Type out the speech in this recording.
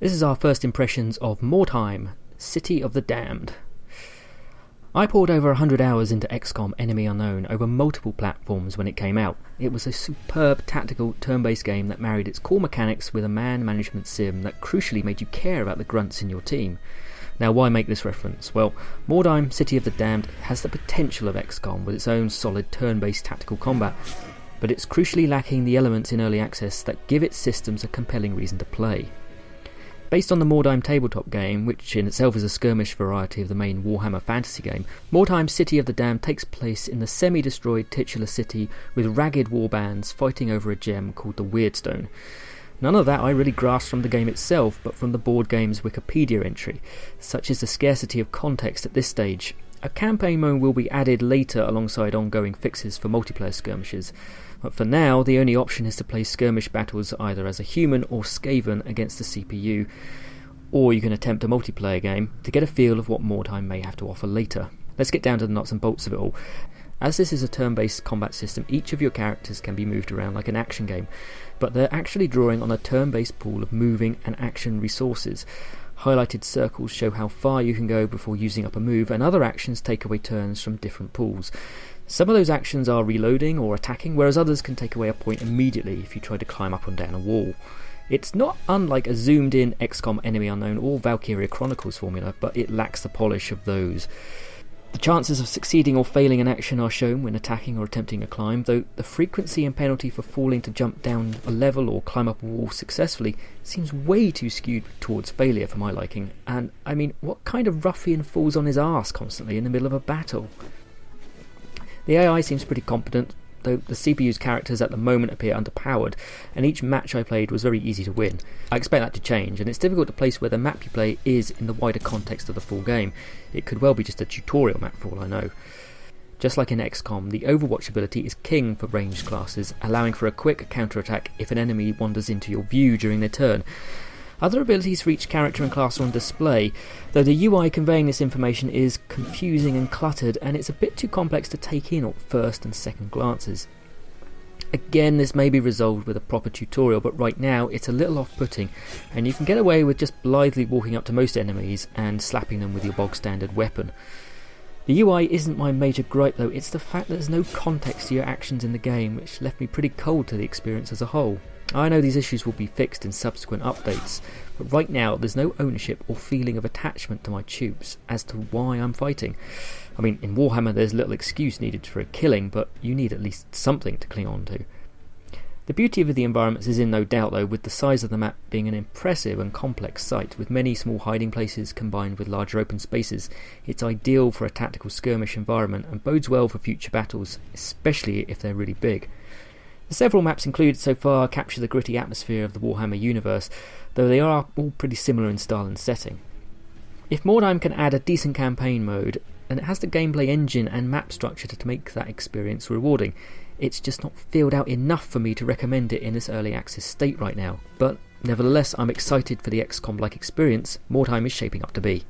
This is our first impressions of Mordheim, City of the Damned. I poured over 100 hours into XCOM Enemy Unknown over multiple platforms when it came out. It was a superb tactical turn-based game that married its core mechanics with a man management sim that crucially made you care about the grunts in your team. Now, why make this reference? Well, Mordheim, City of the Damned has the potential of XCOM with its own solid turn-based tactical combat, but it's crucially lacking the elements in early access that give its systems a compelling reason to play. Based on the Mordheim tabletop game, which in itself is a skirmish variety of the main Warhammer fantasy game, Mordheim City of the Damned takes place in the semi-destroyed titular city with ragged warbands fighting over a gem called the Weirdstone. None of that I really grasped from the game itself, but from the board game's Wikipedia entry. Such is the scarcity of context at this stage. A campaign mode will be added later alongside ongoing fixes for multiplayer skirmishes, but for now the only option is to play skirmish battles either as a human or Skaven against the CPU, or you can attempt a multiplayer game to get a feel of what Mordheim may have to offer later. Let's get down to the nuts and bolts of it all. As this is a turn-based combat system, each of your characters can be moved around like an action game, but they're actually drawing on a turn-based pool of moving and action resources. Highlighted circles show how far you can go before using up a move, and other actions take away turns from different pools. Some of those actions are reloading or attacking, whereas others can take away a point immediately if you try to climb up and down a wall. It's not unlike a zoomed-in XCOM Enemy Unknown or Valkyria Chronicles formula, but it lacks the polish of those. The chances of succeeding or failing an action are shown when attacking or attempting a climb, though the frequency and penalty for falling to jump down a level or climb up a wall successfully seems way too skewed towards failure for my liking. And I mean, what kind of ruffian falls on his arse constantly in the middle of a battle? The AI seems pretty competent, though the CPU's characters at the moment appear underpowered, and each match I played was very easy to win. I expect that to change, and it's difficult to place where the map you play is in the wider context of the full game. It could well be just a tutorial map for all I know. Just like in XCOM, the Overwatch ability is king for ranged classes, allowing for a quick counterattack if an enemy wanders into your view during their turn. Other abilities for each character and class are on display, though the UI conveying this information is confusing and cluttered, and it's a bit too complex to take in at first and second glances. Again, this may be resolved with a proper tutorial, but right now it's a little off-putting, and you can get away with just blithely walking up to most enemies and slapping them with your bog-standard weapon. The UI isn't my major gripe though, it's the fact that there's no context to your actions in the game, which left me pretty cold to the experience as a whole. I know these issues will be fixed in subsequent updates, but right now there's no ownership or feeling of attachment to my troops as to why I'm fighting. I mean, in Warhammer there's little excuse needed for a killing, but you need at least something to cling on to. The beauty of the environments is in no doubt though, with the size of the map being an impressive and complex site with many small hiding places combined with larger open spaces. It's ideal for a tactical skirmish environment and bodes well for future battles, especially if they're really big. The several maps included so far capture the gritty atmosphere of the Warhammer universe, though they are all pretty similar in style and setting. If Mordheim can add a decent campaign mode, then it has the gameplay engine and map structure to make that experience rewarding. It's just not filled out enough for me to recommend it in this early access state right now, but nevertheless I'm excited for the XCOM-like experience Mordheim is shaping up to be.